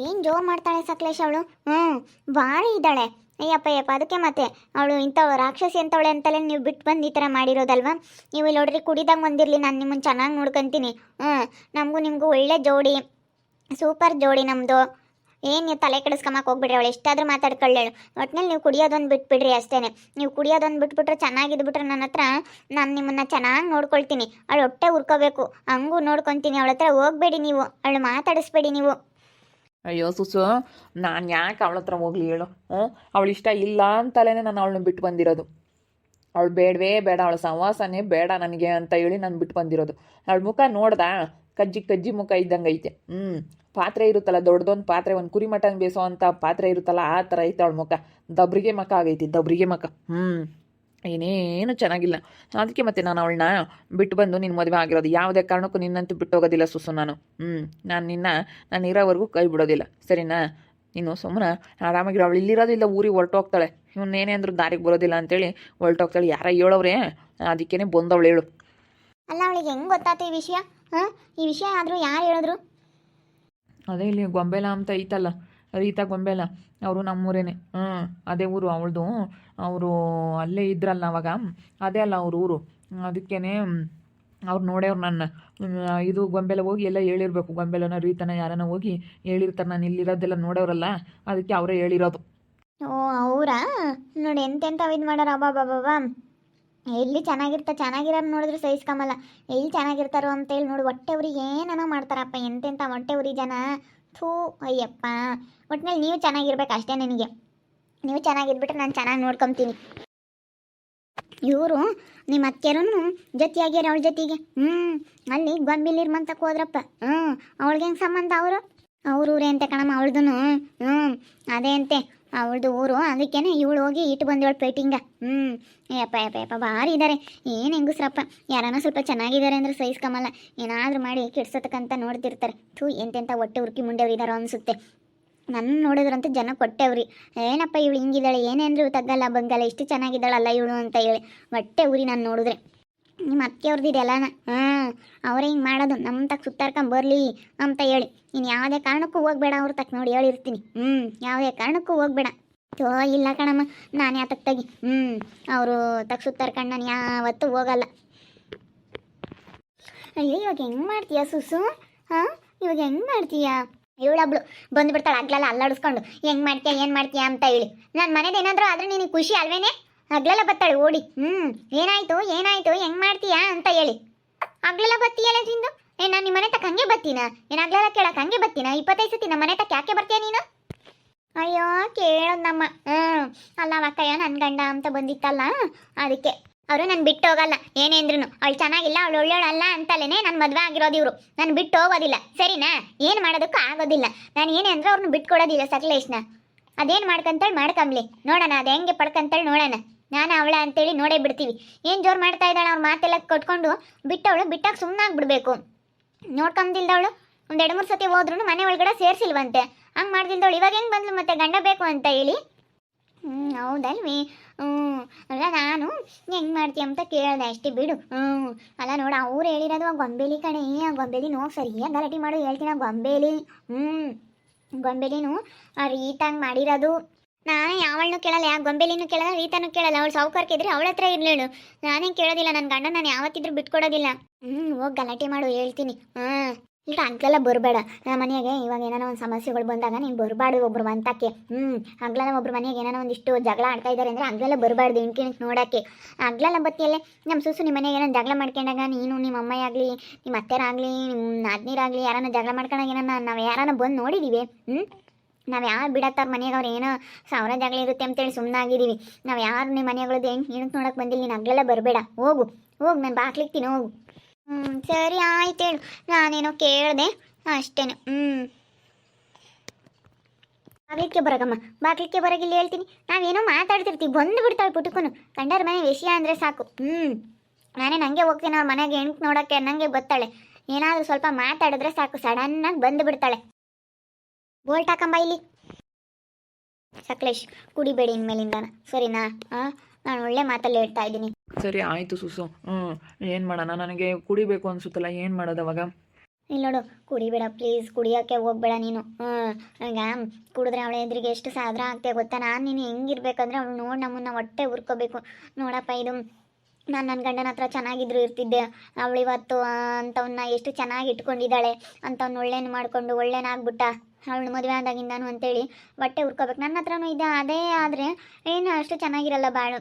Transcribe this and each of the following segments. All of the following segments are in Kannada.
ಏನು ಜೋರು ಮಾಡ್ತಾಳೆ ಸಕಲೇಶ್ ಅವಳು. ಭಾರಿ ಇದ್ದಾಳೆ. ಅಯ್ಯಪ್ಪ ಅದಕ್ಕೆ ಮತ್ತೆ ಅವಳು ಇಂಥವಳು ರಾಕ್ಷಸಿ ಅಂತವಳೆ ಅಂತಲೇ ನೀವು ಬಿಟ್ಟು ಬಂದು ಈ ಥರ ಮಾಡಿರೋದಲ್ವಾ. ನೀವು ಇಲ್ಲಿ ನೋಡ್ರಿ ಕುಡಿದಾಗ ಬಂದಿರಲಿ, ನಾನು ನಿಮ್ಮನ್ನು ಚೆನ್ನಾಗಿ ನೋಡ್ಕೊತೀನಿ. ನಮಗೂ ನಿಮಗೂ ಒಳ್ಳೆ ಜೋಡಿ, ಸೂಪರ್ ಜೋಡಿ ನಮ್ಮದು. ಏನು ನೀವು ತಲೆ ಕೆಡಿಸ್ಕೊಂಬಕ್ಕೆ ಹೋಗ್ಬಿಡ್ರಿ, ಅವಳು ಎಷ್ಟಾದರೂ ಮಾತಾಡ್ಕೊಳ್ಳೇಳು. ಒಟ್ಟಿನಲ್ಲಿ ನೀವು ಕುಡಿಯೋದೊಂದು ಬಿಟ್ಬಿಡ್ರಿ ಅಷ್ಟೇ. ನೀವು ಕುಡಿಯೋದೊಂದು ಬಿಟ್ಬಿಟ್ರೆ ಚೆನ್ನಾಗಿದ್ಬಿಟ್ರೆ ನನ್ನ ಹತ್ರ ನಾನು ನಿಮ್ಮನ್ನು ಚೆನ್ನಾಗಿ ನೋಡ್ಕೊಳ್ತೀನಿ. ಅವಳು ಹೊಟ್ಟೆ ಉರ್ಕೋಬೇಕು ಹಂಗೂ ನೋಡ್ಕೊತೀನಿ. ಅವಳ ಹತ್ರ ಹೋಗಬೇಡಿ ನೀವು, ಅವಳು ಮಾತಾಡಿಸ್ಬೇಡಿ ನೀವು. ಅಯ್ಯೋ ಸುಸು, ನಾನು ಯಾಕೆ ಅವಳ ಹತ್ರ ಹೋಗ್ಲಿ ಹೇಳು? ಅವಳು ಇಷ್ಟ ಇಲ್ಲ ಅಂತಲೇ ನಾನು ಅವಳನ್ನ ಬಿಟ್ಟು ಬಂದಿರೋದು. ಅವಳು ಬೇಡವೇ ಬೇಡ, ಅವಳ ಸಹವಾಸನೇ ಬೇಡ ನನಗೆ ಅಂತ ಹೇಳಿ ನಾನು ಬಿಟ್ಟು ಬಂದಿರೋದು. ಅವಳ ಮುಖ ನೋಡ್ದ, ಕಜ್ಜಿ ಮುಖ ಇದ್ದಂಗೆ ಐತೆ. ಪಾತ್ರೆ ಇರುತ್ತಲ್ಲ, ದೊಡ್ಡದೊಂದು ಪಾತ್ರೆ, ಒಂದು ಕುರಿ ಮಟನ್ ಬೇಸೋ ಅಂತ ಪಾತ್ರೆ ಇರುತ್ತಲ್ಲ, ಆ ಥರ ಐತೆ ಅವಳ ಮುಖ. ದಬ್ರಿಗೆ ಮುಖ ಆಗೈತಿ, ದಬ್ರಿಗೆ ಮುಖ. ಏನೇನು ಚೆನ್ನಾಗಿಲ್ಲ. ಅದಕ್ಕೆ ಮತ್ತೆ ನಾನು ಅವಳನ್ನ ಬಿಟ್ಟು ಬಂದು ನಿನ್ನ ಮದುವೆ ಆಗಿರೋದು. ಯಾವುದೇ ಕಾರಣಕ್ಕೂ ನಿನ್ನಂತೂ ಬಿಟ್ಟು ಹೋಗೋದಿಲ್ಲ ಸುಸು. ನಾನು ನಾನು ಇರೋವರೆಗೂ ಕೈ ಬಿಡೋದಿಲ್ಲ, ಸರಿನಾ? ನೀನು ಸುಮ್ಮನೆ ಆರಾಮಾಗಿರೋ. ಅವಳು ಇಲ್ಲಿರೋದಿಲ್ಲ, ಊರಿಗೆ ಹೊರಟೋಗ್ತಾಳೆ. ಇವನ್ನೇನೇ ಅಂದ್ರೂ ದಾರಿಗೆ ಬರೋದಿಲ್ಲ ಅಂತೇಳಿ ಹೊರಟೋಗ್ತಾಳೆ. ಯಾರ ಹೇಳೋವ್ರೆ, ಅದಕ್ಕೇ ಬಂದವಳು ಹೇಳು. ಅಲ್ಲ, ಅವಳಿಗೆ ಹೆಂಗೆ ಗೊತ್ತಾಯ್ತು ಈ ವಿಷಯ? ಈ ವಿಷಯ ಆದರೂ ಯಾರು ಹೇಳಿದ್ರು? ಅದೇ ಇಲ್ಲಿ ಗೊಂಬೆಲ ಅಂತ ಐತಲ್ಲ, ರೀತಾ ಗೊಂಬೆಲ, ಅವರು ನಮ್ಮೂರೇನೆ. ಅದೇ ಊರು ಅವಳದು. ಅವರು ಅಲ್ಲೇ ಇದ್ರಲ್ಲ ಅವಾಗ, ಅದೇ ಅಲ್ಲ ಅವ್ರ ಊರು. ಅದಕ್ಕೇ ಅವ್ರು ನೋಡ್ಯವ್ರು ನನ್ನ. ಇದು ಗೊಂಬೆಲ ಹೋಗಿ ಎಲ್ಲ ಹೇಳಿರ್ಬೇಕು. ಗೊಂಬೆಲನ ರೀತನ ಯಾರನ್ನ ಹೋಗಿ ಹೇಳಿರ್ತಾರೆ, ನಾನು ಇಲ್ಲಿರೋದೆಲ್ಲ ನೋಡೋರಲ್ಲ, ಅದಕ್ಕೆ ಅವರೇ ಹೇಳಿರೋದು. ಓ ಅವರಾ? ನೋಡಿ ಎಂತೆಂಥವು ಇದು ಮಾಡ್ಯಾರ. ಅಬ್ಬಾ ಎಲ್ಲಿ ಚೆನ್ನಾಗಿರೋರು ನೋಡಿದ್ರೆ ಸಹಿಸ್ಕೊಂಬಲ್ಲ. ಎಲ್ಲಿ ಚೆನ್ನಾಗಿರ್ತಾರೋ ಅಂತೇಳಿ ನೋಡಿ ಹೊಟ್ಟೆ ಉರಿಗೆ ಏನೋ ಮಾಡ್ತಾರಪ್ಪ. ಎಂತೆಂಥ ಹೊಟ್ಟೆ ಉರಿ ಜನ. ಥೂ ಅಯ್ಯಪ್ಪ. ಒಟ್ಟಿನಲ್ಲಿ ನೀವು ಚೆನ್ನಾಗಿರ್ಬೇಕು ಅಷ್ಟೇ. ನನಗೆ ನೀವು ಚೆನ್ನಾಗಿರ್ಬಿಟ್ರೆ ನಾನು ಚೆನ್ನಾಗಿ ನೋಡ್ಕೊತೀನಿ. ಇವರು ನಿಮ್ಮ ಅತ್ತೆರೂ ಜೊತೆಯಾಗ್ಯಾರ ಅವಳ ಜೊತೆಗೆ. ಅಲ್ಲಿ ಗೊಂಬಿಲಿರ್ಮಂತಕ್ಕೆ ಹೋದ್ರಪ್ಪ. ಅವಳಿಗೆ ಹೆಂಗೆ ಸಂಬಂಧ? ಅವ್ರ ಊರೇ ಅಂತೆ ಕಣಮ್ಮ ಅವಳ್ದು. ಅದೇ ಅಂತೆ ಅವಳದು ಊರು. ಅದಕ್ಕೇನೆ ಇವಳು ಹೋಗಿ ಇಟ್ಟು ಬಂದವಳು ಪೇಟಿಂಗ. ಯಪ್ಪ ಭಾರಿ ಇದ್ದಾರೆ. ಏನು ಹೆಂಗಸ್ರಪ್ಪ. ಯಾರನ್ನ ಸ್ವಲ್ಪ ಚೆನ್ನಾಗಿದ್ದಾರೆ ಅಂದರೆ ಸಹಿಸ್ಕೊಂಬಲ್ಲ. ಏನಾದರೂ ಮಾಡಿ ಕೆಡ್ಸೋತಕ್ಕಂತ ನೋಡ್ತಿರ್ತಾರೆ. ಥೂ ಎಂತೆಂಥ ಹೊಟ್ಟೆ ಉರ್ಕಿ ಮುಂಡೆವ್ರು ಇದ್ದಾರೋ ಅನಿಸುತ್ತೆ. ನನ್ನ ನೋಡಿದ್ರಂತೂ ಜನ ಕೊಟ್ಟೆವ್ರಿ. ಏನಪ್ಪ ಇವಳು ಹಿಂಗಿದ್ದಾಳೆ, ಏನೇ ಅಂದರೂ ತಗ್ಗಲ್ಲ ಬಂಗಲ್ಲ, ಇಷ್ಟು ಚೆನ್ನಾಗಿದ್ದಾಳಲ್ಲ ಇವಳು ಅಂತ ಹೇಳಿ ಹೊಟ್ಟೆ ಉರಿ ನಾನು ನೋಡಿದ್ರೆ. ನಿಮ್ಮ ಅತ್ತೆಯವ್ರದ್ದು ಇದೆಲ್ಲನ. ಅವರೇ ಹಿಂಗೆ ಮಾಡೋದು, ನಮ್ಮ ತಕ್ಕ ಸುತ್ತಾರ್ಕೊಂಬರ್ಲಿ ಅಂತ ಹೇಳಿ. ಇನ್ನು ಯಾವುದೇ ಕಾರಣಕ್ಕೂ ಹೋಗ್ಬೇಡ ಅವ್ರ ತಕ್ಕ. ನೋಡಿ ಹೇಳಿರ್ತೀನಿ, ಯಾವುದೇ ಕಾರಣಕ್ಕೂ ಹೋಗ್ಬೇಡ. ಇಲ್ಲ ಕಣಮ್ಮ, ನಾನು ಯಾತಕ್ಕೆ ತೆಗಿ. ಅವರು ತಕ್ಕ ಸುತ್ತಾರ್ಕೊಂಡು ನಾನು ಯಾವತ್ತೂ ಹೋಗಲ್ಲ. ಅಯ್ಯೋ ಇವಾಗ ಹೆಂಗೆ ಮಾಡ್ತೀಯಾ ಸುಸು? ಇವಾಗ ಹೆಂಗೆ ಮಾಡ್ತೀಯಾ? ಇವಳೊಬ್ಳು ಬಂದುಬಿಡ್ತಾಳೆ ಹಗ್ಲೆಲ್ಲ ಅಲ್ಲಾಡಿಸ್ಕೊಂಡು. ಹೆಂಗೆ ಮಾಡ್ತೀಯಾ ಏನು ಮಾಡ್ತೀಯಾ ಅಂತ ಹೇಳಿ. ನನ್ನ ಮನೇದೇನಾದರೂ ಆದರೆ ನಿನಗೆ ಖುಷಿ ಅಲ್ವೇನೆ? ಹಗ್ಲೆಲ್ಲ ಬತ್ತಾಳೆ ಓಡಿ. ಏನಾಯ್ತು ಹೆಂಗೆ ಮಾಡ್ತೀಯಾ ಅಂತ ಹೇಳಿ. ಹಗ್ಲೆಲ್ಲ ಬತ್ತೀಯಲ್ಲ ತಿಂದು. ನಾನು ನಿಮ್ಮ ಮನೆ ತಕ್ಕ ಹಂಗೆ ಬರ್ತೀನ? ಏನು ಹಗ್ಲೆಲ್ಲ ಕೇಳಕ್ಕೆ ಹಂಗೆ ಬರ್ತೀನ? 25 ಸತಿ ನಮ್ಮ ಮನೆ ತಕ್ಕ ಯಾಕೆ ಬರ್ತೀಯ ನೀನು? ಅಯ್ಯೋ ಕೇಳೋದು ನಮ್ಮ. ಅಲ್ಲ ಅಕ್ಕಯ್ಯ ನನ್ನ ಗಂಡ ಅಂತ ಬಂದಿತ್ತಲ್ಲ, ಅದಕ್ಕೆ ಅವರು ನಾನು ಬಿಟ್ಟು ಹೋಗಲ್ಲ. ಏನೇಂದ್ರೂ ಅವಳು ಚೆನ್ನಾಗಿಲ್ಲ, ಅವಳು ಒಳ್ಳೆಯವಳಲ್ಲ ಅಂತಲೇ ನನ್ನ ಮದುವೆ ಆಗಿರೋದು ಇವರು. ನಾನು ಬಿಟ್ಟು ಹೋಗೋದಿಲ್ಲ, ಸರಿನಾ? ಏನು ಮಾಡೋದಕ್ಕೂ ಆಗೋದಿಲ್ಲ. ನಾನು ಏನೇ ಅಂದ್ರೆ ಅವ್ರನ್ನ ಬಿಟ್ಕೊಡೋದಿಲ್ಲ ಸಕಲೇಶ್ನ. ಅದೇನು ಮಾಡ್ಕೊಂತೇಳಿ ಮಾಡ್ಕೊಂಬ್ಲಿ, ನೋಡೋಣ ಅದು ಹೆಂಗೆ ಪಡ್ಕೊಂತೇಳಿ ನೋಡೋಣ. ನಾನು ಅವಳ ಅಂತೇಳಿ ನೋಡೇ ಬಿಡ್ತೀವಿ. ಏನು ಜೋರು ಮಾಡ್ತಾ ಇದ್ದಾಳೆ, ಅವ್ರ ಮಾತೆಲ್ಲ ಕೊಟ್ಕೊಂಡು ಬಿಟ್ಟವಳು. ಬಿಟ್ಟಾಗ ಸುಮ್ಮನಾಗ್ಬಿಡ್ಬೇಕು. ನೋಡ್ಕೊಂದಿಲ್ದವಳು ಒಂದು 2-3 ಸತಿ ಹೋದ್ರೂ ಮನೆ ಒಳಗಡೆ ಸೇರಿಸಿಲ್ವಂತೆ. ಹಂಗೆ ಮಾಡ್ದಿಲ್ದವಳು ಇವಾಗ ಹೆಂಗೆ ಬಂದ್ಲು ಮತ್ತೆ ಗಂಡ ಬೇಕು ಅಂತ ಹೇಳಿ? ಹೌದಲ್ವಿ? ಅಲ್ಲ ನಾನು ಹೆಂಗೆ ಮಾಡ್ತೀಯ ಅಂತ ಕೇಳಿದೆ ಅಷ್ಟೇ ಬಿಡು. ಅಲ್ಲ ನೋಡು, ಅವ್ರು ಹೇಳಿರೋದು ಆ ಗೊಂಬೇಲಿ ಕಣೆ. ಆ ಗೊಂಬೇಲಿ ನೋ ಸರಿಯಾಗಿ ಗಲಾಟೆ ಮಾಡು ಹೇಳ್ತೀನಿ. ಆ ಗೊಂಬೇಲಿ ಗೊಂಬೇಲಿನೂ ಆ ರೀತಂಗೆ ಮಾಡಿರೋದು. ನಾನೇ ಯಾವಳನ್ನೂ ಕೇಳಲ್ಲ, ಯಾವ ಗೊಂಬೇಲಿನೂ ಕೇಳಲ್ಲ, ರೀತಾನೂ ಕೇಳಲ್ಲ. ಅವಳು ಸಾವುಕಾರಕ್ಕೆ ಇದ್ರೆ ಅವಳ ಹತ್ರ ಇರ್ಲೇಳು. ನಾನೇನು ಕೇಳೋದಿಲ್ಲ. ನನ್ನ ಗಂಡ ನಾನು ಯಾವತ್ತಿದ್ರೂ ಬಿಟ್ಕೊಡೋದಿಲ್ಲ. ಹೋಗಿ ಗಲಾಟೆ ಮಾಡು ಹೇಳ್ತೀನಿ. ಇಲ್ಲ ಹಗ್ಲೆಲ್ಲ ಬರಬೇಡ ಮನೆಯಾಗೆ. ಇವಾಗ ಏನಾರ ಒಂದು ಸಮಸ್ಯೆಗಳು ಬಂದಾಗ ನೀನು ಬರಬಾರ್ದು ಒಬ್ರು ಅಂತಕ್ಕೆ. ಹಗ್ಲೆಲ್ಲ ಒಬ್ರು ಮನೆಯಾಗೆ ಏನಾರ ಒಂದಿಷ್ಟು ಜಗಳ ಆಡ್ತಾ ಇದ್ದಾರೆ ಅಂದರೆ ಹಗ್ಲೆಲ್ಲ ಬರಬಾರ್ದು ಇಂಕಿಣಿಕ್ ನೋಡೋಕ್ಕೆ. ಹಗ್ಲೆಲ್ಲ ಬತ್ತಿಯಲ್ಲೇ ನಮ್ಮ ಸುಸು ನಿಮ್ಮ ಮನೆಗೆ ಏನೋ ಜಗಳ ಮಾಡ್ಕೊಂಡಾಗ ನೀನು ನಿಮ್ಮ ಅಮ್ಮ ಆಗಲಿ, ನಿಮ್ಮ ಅತ್ತೆರಾಗಲಿ, ನಿಮ್ಮ ನಾದ್ನೀರಾಗಲಿ ಯಾರನ್ನ ಜಗಳ ಮಾಡ್ಕೊಂಡಾಗ ಏನೋ ನಾವು ಯಾರನ್ನ ಬಂದು ನೋಡಿದ್ದೀವಿ? ನಾವು ಯಾರು ಬಿಡತ್ತಾರ ಮನೆಯಾಗ ಅವ್ರು ಏನೋ 1000 ಜಗಳ ಇರುತ್ತೆ ಅಂತೇಳಿ ಸುಮ್ಮನಾಗಿದ್ದೀವಿ. ನಾವು ಯಾರು ನಿಮ್ಮ ಮನೆಗಳದ್ದು ಹೆಂಗೆ ಏನಕ್ಕೆ ನೋಡೋಕೆ ಬಂದಿಲ್ಲ. ನೀನು ಹಗ್ಲೆಲ್ಲ ಬರಬೇಡ, ಹೋಗು ನಾನು ಬಾಕ್ಲಿಕ್ತೀನಿ, ಹೋಗು. ಸರಿ ಆಯ್ತು ಹೇಳು. ನಾನೇನೋ ಕೇಳಿದೆ ಅಷ್ಟೇನೆ. ಬಾಗ್ಲಿಕ್ಕೆ ಬರಗಮ್ಮ, ಬಾಗ್ಲಿಕ್ಕೆ ಬರಗಿಲ್ಲ ಹೇಳ್ತೀನಿ. ನಾವೇನೋ ಮಾತಾಡ್ತಿರ್ತೀವಿ, ಬಂದು ಬಿಡ್ತಾಳೆ ಪುಟುಕನು. ಕಂಡರ ಮನೆ ವಿಷಯ ಅಂದರೆ ಸಾಕು. ನಾನೇ ನನಗೆ ಹೋಗ್ತೀನಿ ಅವ್ರ ಮನೆಗೆ ಹೆಣ್ಕ್ ನೋಡೋಕ್ಕೆ. ನನಗೆ ಬರ್ತಾಳೆ. ಏನಾದರೂ ಸ್ವಲ್ಪ ಮಾತಾಡಿದ್ರೆ ಸಾಕು, ಸಡನ್ನಾಗಿ ಬಂದು ಬಿಡ್ತಾಳೆ. ಬೋಲ್ಟ್ ಹಾಕಂಬ ಇಲ್ಲಿ. ಸಕಲೇಶ್ ಕುಡಿಬೇಡಿ ಇನ್ಮೇಲಿಂದ, ಸರಿನಾ? ನಾನು ಒಳ್ಳೆ ಮಾತಲ್ಲಿ ಹೇಳ್ತಾ ಇದ್ದೀನಿ. ಸರಿ ಆಯಿತು ಸುಸು. ಏನು ಮಾಡೋಣ, ನನಗೆ ಕುಡಿಬೇಕು ಅನಿಸುತ್ತಲ್ಲ, ಏನು ಮಾಡೋದು ಅವಾಗ? ಇಲ್ಲಿ ನೋಡು, ಕುಡಿಬೇಡ ಪ್ಲೀಸ್, ಕುಡಿಯೋಕ್ಕೆ ಹೋಗ್ಬೇಡ ನೀನು. ಈಗ ಕುಡಿದ್ರೆ ಅವಳ ಎದುರಿಗೆ ಎಷ್ಟು ಸಾದ್ರ ಆಗ್ತೇ ಗೊತ್ತಾ. ನಾನು ನೀನು ಹೆಂಗಿರ್ಬೇಕಂದ್ರೆ ಅವಳು ನೋಡಿ ನಮ್ಮನ್ನ ಹೊಟ್ಟೆ ಉರ್ಕೋಬೇಕು. ನೋಡಪ್ಪ ಇದು ನಾನು ನನ್ನ ಗಂಡನ ಹತ್ರ ಚೆನ್ನಾಗಿದ್ರು ಇರ್ತಿದ್ದೆ, ಅವಳು ಇವತ್ತು ಅಂಥವನ್ನ ಎಷ್ಟು ಚೆನ್ನಾಗಿ ಇಟ್ಕೊಂಡಿದ್ದಾಳೆ, ಅಂಥವ್ನ ಒಳ್ಳೇನು ಮಾಡಿಕೊಂಡು ಒಳ್ಳೇನಾಗ್ಬಿಟ್ಟ ಅವಳು ಮದುವೆ ಆದಾಗಿಂದಾನು ಅಂತೇಳಿ ಹೊಟ್ಟೆ ಉರ್ಕೋಬೇಕು. ನನ್ನ ಹತ್ರನೂ ಇದೆ, ಅದೇ ಆದರೆ ಏನು ಅಷ್ಟು ಚೆನ್ನಾಗಿರಲ್ಲ ಬಾಳು.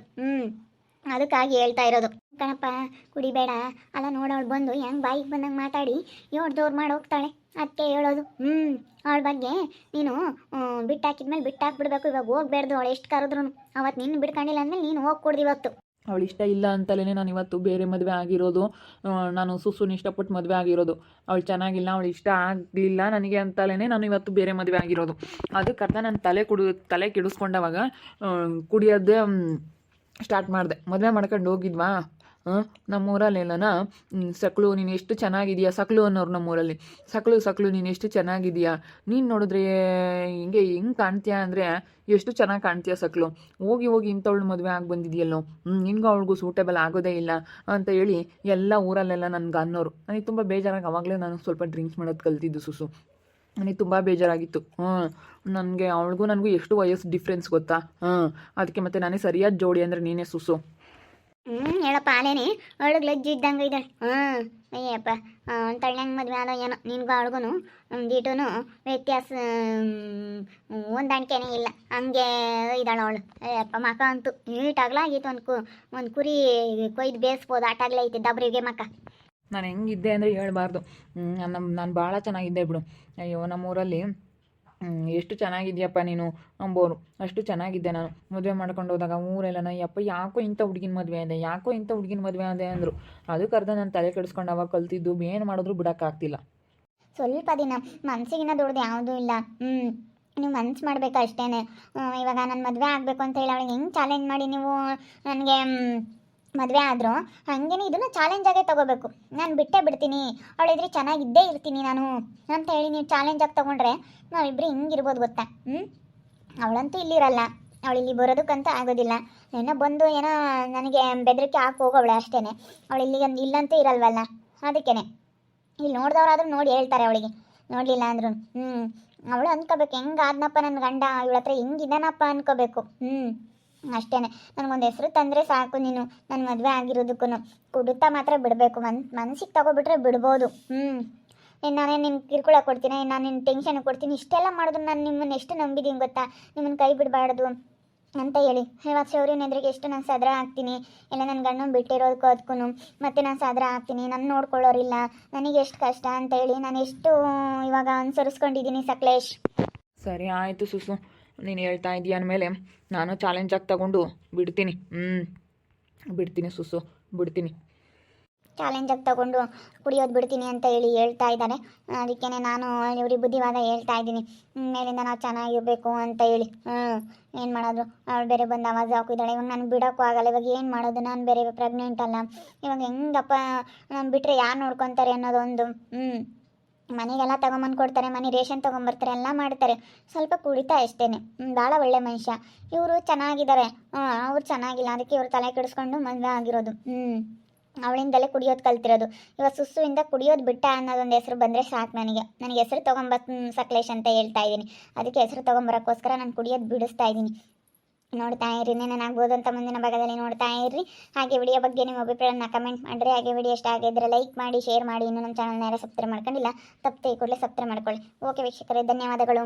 ಅದಕ್ಕಾಗಿ ಹೇಳ್ತಾ ಇರೋದು ಕಣಪ್ಪ, ಕುಡಿಬೇಡ. ಅಲ್ಲ ನೋಡು, ಅವಳು ಬಂದು ಹೆಂಗೆ ಬಾಯಿಗೆ ಬಂದಂಗೆ ಮಾತಾಡಿ ಜೋರು ಮಾಡಿ ಹೋಗ್ತಾಳೆ. ಅದಕ್ಕೆ ಹೇಳೋದು ಅವಳ ಬಗ್ಗೆ ನೀನು ಬಿಟ್ಟಾಕಿದ್ಮೇಲೆ ಬಿಟ್ಟಾಕ್ಬಿಡ್ಬೇಕು. ಇವಾಗ ಹೋಗ್ಬೇಡ್ದು, ಅವಳು ಎಷ್ಟು ಕರೆದ್ರು. ಅವತ್ತು ನಿನ್ನ ಬಿಡ್ಕೊಂಡಿಲ್ಲ ಅಂದಮೇಲೆ ನೀನು ಹೋಗಿ ಕೊಡ್ದು ಇವತ್ತು. ಅವಳು ಇಷ್ಟ ಇಲ್ಲ ಅಂತಲೇ ನಾನು ಇವತ್ತು ಬೇರೆ ಮದುವೆ ಆಗಿರೋದು. ನಾನು ಸುಸುನ ಇಷ್ಟಪಟ್ಟು ಮದುವೆ ಆಗಿರೋದು. ಅವಳು ಚೆನ್ನಾಗಿಲ್ಲ, ಅವಳು ಇಷ್ಟ ಆಗಲಿಲ್ಲ ನನಗೆ ಅಂತಲೇ ನಾನು ಇವತ್ತು ಬೇರೆ ಮದುವೆ ಆಗಿರೋದು. ಅದಕ್ಕೆ ಅರ್ಥ ನಾನು ತಲೆ ಕೆಡಿಸ್ಕೊಂಡವಾಗ ಕುಡಿಯೋದೇ ಸ್ಟಾರ್ಟ್ ಮಾಡಿದೆ. ಮದುವೆ ಮಾಡ್ಕೊಂಡು ಹೋಗಿದ್ವಾ ನಮ್ಮೂರಲ್ಲೆಲ್ಲನ ಸಕ್ಳು ನೀನು ಎಷ್ಟು ಚೆನ್ನಾಗಿದೆಯಾ, ಸಕ್ಳು ಅನ್ನೋರು ನಮ್ಮೂರಲ್ಲಿ, ಸಕ್ಳು ನೀನು ಎಷ್ಟು ಚೆನ್ನಾಗಿದೆಯಾ, ನೀನು ನೋಡಿದ್ರೆ ಹಿಂಗೆ ಹೆಂಗೆ ಕಾಣ್ತೀಯಾ ಅಂದರೆ ಎಷ್ಟು ಚೆನ್ನಾಗಿ ಕಾಣ್ತೀಯ ಸಕ್ಳು, ಹೋಗಿ ಇಂಥವಳು ಮದುವೆ ಆಗಿ ಬಂದಿದೆಯಲ್ಲೋ, ಹಿಂಗೆ ಅವಳಿಗೂ ಸೂಟೇಬಲ್ ಆಗೋದೇ ಇಲ್ಲ ಅಂತ ಹೇಳಿ ಎಲ್ಲ ಊರಲ್ಲೆಲ್ಲ ನನಗೆ ಅನ್ನೋರು. ನನಗೆ ತುಂಬ ಬೇಜಾರಾಗಿ ಅವಾಗಲೇ ನಾನು ಸ್ವಲ್ಪ ಡ್ರಿಂಕ್ಸ್ ಮಾಡೋದು ಕಲ್ತಿದ್ದು ಸುಸು. ನನಗೆ ತುಂಬ ಬೇಜಾರಾಗಿತ್ತು. ನನಗೆ ಅವಳಿಗೂ ನನಗೂ ಎಷ್ಟು ವಯಸ್ಸು ಡಿಫ್ರೆನ್ಸ್ ಗೊತ್ತಾ. ಅದಕ್ಕೆ ಮತ್ತೆ ನಾನೇ ಸರಿಯಾದ ಜೋಡಿ ಅಂದರೆ ನೀನೇ ಸುಸು. ಹೇಳಪ್ಪ, ಅಲ್ಲೇನೆ ಅವಳಿಗೆ ಲಜ್ಜು ಇದ್ದಂಗೆ ಇದ್ದಾಳೆ. ಅಯ್ಯಪ್ಪ, ತಳ್ಳಂಗೆ ಮದುವೆ ಆದ ಏನೋ ನಿನ್ಗೂ ಅವಳಿಗೂ ಒಂದೀಟೂ ವ್ಯತ್ಯಾಸ ಹೊಂದಾಣಿಕೆನೇ ಇಲ್ಲ, ಹಂಗೆ ಇದ್ದಾಳೆ ಅವಳು. ಅಯ್ಯಪ್ಪ, ಮಕ ಅಂತೂ ನೀಟಾಗ್ಲಾಗಿತ್ತು. ಒಂದು ಕುರಿ ಕೊಯ್ದು ಬೇಯಿಸ್ಬೋದು ಆಟಾಗ್ಲೇ ಐತೆ ದಬ್ರಿಗೆ ಮಕ. ನಾನು ಹೆಂಗಿದ್ದೆ ಅಂದರೆ ಹೇಳ್ಬಾರ್ದು. ನಾನು ಭಾಳ ಚೆನ್ನಾಗಿದ್ದೆ ಬಿಡು. ಅಯ್ಯೋ ನಮ್ಮೂರಲ್ಲಿ ಎಷ್ಟು ಚೆನ್ನಾಗಿದ್ಯಪ್ಪ ನೀನು ಅಂಬೋರು, ಅಷ್ಟು ಚೆನ್ನಾಗಿದ್ದೆ ನಾನು. ಮದುವೆ ಮಾಡ್ಕೊಂಡು ಹೋದಾಗ ಊರೆಲ್ಲ ಯಪ್ಪ ಯಾಕೋ ಇಂಥ ಹುಡುಗಿನ ಮದುವೆ ಆದೆ ಅಂದರು. ಅದಕ್ಕೆ ಅರ್ಧ ನಾನು ತಲೆ ಕೆಡಿಸ್ಕೊಂಡು ಅವಾಗ ಕಲ್ತಿದ್ದು ಏನು ಮಾಡಿದ್ರು ಬಿಡೋಕ್ಕಾಗ್ತಿಲ್ಲ. ಸ್ವಲ್ಪ ದಿನ ಮನಸ್ಸಿಗಿನ ದೊಡ್ಡದು ಯಾವುದೂ ಇಲ್ಲ. ನೀವು ಮನ್ಸು ಮಾಡಬೇಕು ಅಷ್ಟೇ. ಇವಾಗ ನಾನು ಮದುವೆ ಆಗಬೇಕು ಅಂತ ಹೇಳಿ ಅವಳಿಗೆ ಹೆಂಗೆ ಚಾಲೆಂಜ್ ಮಾಡಿ ನೀವು ನನಗೆ ಮದುವೆ ಆದರೂ ಹಾಗೇನೆ ಇದನ್ನು ಚಾಲೆಂಜಾಗೇ ತೊಗೋಬೇಕು. ನಾನು ಬಿಟ್ಟೇ ಬಿಡ್ತೀನಿ, ಅವಳಿದ್ರೆ ಚೆನ್ನಾಗಿದ್ದೇ ಇರ್ತೀನಿ ನಾನು ಅಂತ ಹೇಳಿ ನೀವು ಚಾಲೆಂಜಾಗಿ ತೊಗೊಂಡ್ರೆ ನಾವಿಬ್ಬರು ಹಿಂಗಿರ್ಬೋದು ಗೊತ್ತಾ. ಅವಳಂತೂ ಇಲ್ಲಿರಲ್ಲ, ಅವಳು ಇಲ್ಲಿ ಬರೋದಕ್ಕಂತೂ ಆಗೋದಿಲ್ಲ. ಏನೋ ಬಂದು ಏನೋ ನನಗೆ ಬೆದರಿಕೆ ಹಾಕಿ ಹೋಗೋವಳೆ ಅಷ್ಟೇ. ಅವಳು ಇಲ್ಲಂತೂ ಇರಲ್ವಲ್ಲ, ಅದಕ್ಕೇ ಇಲ್ಲಿ ನೋಡಿದವರಾದ್ರೂ ನೋಡಿ ಹೇಳ್ತಾರೆ ಅವಳಿಗೆ, ನೋಡಲಿಲ್ಲ ಅಂದ್ರೂ ಅವಳು ಅಂದ್ಕೋಬೇಕು ಹೆಂಗಾದ್ನಪ್ಪ ನನ್ನ ಗಂಡ, ಇವಳ ಹತ್ರ ಹೆಂಗಿದ್ದಾನಪ್ಪ ಅಂದ್ಕೋಬೇಕು. ಅಷ್ಟೇ, ನನಗೊಂದು ಹೆಸರು ತಂದರೆ ಸಾಕು. ನೀನು ನನ್ನ ಮದುವೆ ಆಗಿರೋದಕ್ಕೂ ಕುಡುತ್ತಾ ಮಾತ್ರ ಬಿಡಬೇಕು. ಮನಸ್ಸಿಗೆ ತಗೊಬಿಟ್ರೆ ಬಿಡ್ಬೋದು. ನಾನೇ ನಿಮ್ಗೆ ಕಿರ್ಕೊಳ ಕೊಡ್ತೀನಿ, ನಾನು ನಿನ್ನ ಟೆನ್ಷನ್ ಕೊಡ್ತೀನಿ, ಇಷ್ಟೆಲ್ಲ ಮಾಡಿದ್ರು ನಾನು ನಿಮ್ಮನ್ನು ಎಷ್ಟು ನಂಬಿದ್ದೀನಿ ಗೊತ್ತಾ, ನಿಮ್ಮನ್ನು ಕೈ ಬಿಡಬಾರ್ದು ಅಂತ ಹೇಳಿ. ಇವಾಗ ಶೌರ್ಯನ ಎದುರಿಗೆ ಎಷ್ಟು ನಾನು ಸದ್ರ ಆಗ್ತೀನಿ, ಎಲ್ಲ ನನ್ನ ಗಂಡನ ಬಿಟ್ಟಿರೋದಕ್ಕೂ ಅದಕ್ಕೂ ಮತ್ತೆ ನಾನು ಸದ್ರ ಆಗ್ತೀನಿ, ನನ್ನ ನೋಡ್ಕೊಳ್ಳೋರಿಲ್ಲ, ನನಗೆ ಎಷ್ಟು ಕಷ್ಟ ಅಂತ ಹೇಳಿ ನಾನು ಎಷ್ಟು ಇವಾಗ ಅನುಸರಿಸ್ಕೊಂಡಿದ್ದೀನಿ ಸಕ್ಲೇಶ್. ಸರಿ ಆಯಿತು ಸುಸು, ನೀನು ಹೇಳ್ತಾ ಇದೀಯ ಅಂದಮೇಲೆ ನಾನು ಚಾಲೆಂಜಾಗಿ ತಗೊಂಡು ಬಿಡ್ತೀನಿ. ಬಿಡ್ತೀನಿ ಸುಸು, ಬಿಡ್ತೀನಿ. ಚಾಲೆಂಜಾಗಿ ತಗೊಂಡು ಕುಡಿಯೋದು ಬಿಡ್ತೀನಿ ಅಂತ ಹೇಳಿ ಹೇಳ್ತಾ ಇದ್ದಾನೆ. ಅದಕ್ಕೇ ನಾನು ಇವ್ರಿಗೆ ಬುದ್ಧಿವಾದ ಹೇಳ್ತಾ ಇದ್ದೀನಿ, ಮೇಲಿಂದ ನಾವು ಚೆನ್ನಾಗಿರಬೇಕು ಅಂತ ಹೇಳಿ. ಏನು ಮಾಡೋದು, ಅವಳು ಬೇರೆ ಬಂದು ಆವಾಜ್ ಹಾಕಿದ್ದಾಳೆ. ಇವಾಗ ನಾನು ಬಿಡೋಕ್ಕೂ ಆಗಲ್ಲ. ಇವಾಗ ಏನು ಮಾಡೋದು, ನಾನು ಬೇರೆ ಪ್ರೆಗ್ನೆಂಟ್ ಅಲ್ಲ. ಇವಾಗ ಹೆಂಗಪ್ಪ ನಾನು ಬಿಟ್ಟರೆ ಯಾರು ನೋಡ್ಕೊತಾರೆ ಅನ್ನೋದೊಂದು. ಮನೆಗೆಲ್ಲ ತೊಗೊಂಬಂದು ಕೊಡ್ತಾರೆ, ಮನೆ ರೇಷನ್ ತೊಗೊಂಬರ್ತಾರೆ, ಎಲ್ಲ ಮಾಡ್ತಾರೆ. ಸ್ವಲ್ಪ ಕುಡಿತಾ ಅಷ್ಟೇ, ಭಾಳ ಒಳ್ಳೆ ಮನುಷ್ಯ. ಇವರು ಚೆನ್ನಾಗಿದ್ದಾರೆ, ಅವ್ರು ಚೆನ್ನಾಗಿಲ್ಲ. ಅದಕ್ಕೆ ಇವರು ತಲೆ ಕೆಡಿಸ್ಕೊಂಡು ಮದುವೆ ಆಗಿರೋದು. ಅವಳಿಂದಲೇ ಕುಡಿಯೋದು ಕಲ್ತಿರೋದು. ಇವಾಗ ಸುಸುವಿಂದ ಕುಡಿಯೋದು ಬಿಟ್ಟ ಅನ್ನೋದೊಂದು ಹೆಸರು ಬಂದರೆ ಸಾಕು ನನಗೆ ಹೆಸರು ಸಕ್ಲೇಶ್ ಅಂತ ಹೇಳ್ತಾ ಇದ್ದೀನಿ. ಅದಕ್ಕೆ ಹೆಸರು ತೊಗೊಂಬರೋಕ್ಕೋಸ್ಕರ ನಾನು ಕುಡಿಯೋದು ಬಿಡಿಸ್ತಾ ಇದ್ದೀನಿ. ನೋಡ್ತಾ ಇರ್ರಿ, ಏನೇನಾಗ್ಬೋದು ಅಂತ ಮುಂದಿನ ಭಾಗದಲ್ಲಿ ನೋಡ್ತಾ ಇರ್ರಿ. ಹಾಗೆ ವಿಡಿಯೋ ಬಗ್ಗೆ ನಿಮ್ಮ ಅಭಿಪ್ರಾಯನ ಕಮೆಂಟ್ ಮಾಡಿರಿ. ಹಾಗೆ ವಿಡಿಯೋ ಇಷ್ಟ ಆಗಿದ್ರೆ ಲೈಕ್ ಮಾಡಿ, ಶೇರ್ ಮಾಡಿ. ಇನ್ನೂ ನಮ್ಮ ಚಾನಲ್ನ ಯಾರು ಸಬ್ಸ್ಕ್ರೈಬ್ ಮಾಡ್ಕೊಂಡಿಲ್ಲ, ತಪ್ಪದೆ ಕೂಡಲೇ ಸಬ್ಸ್ಕ್ರೈಬ್ ಮಾಡ್ಕೊಳ್ಳಿ. ಓಕೆ ವೀಕ್ಷಕರೇ, ಧನ್ಯವಾದಗಳು.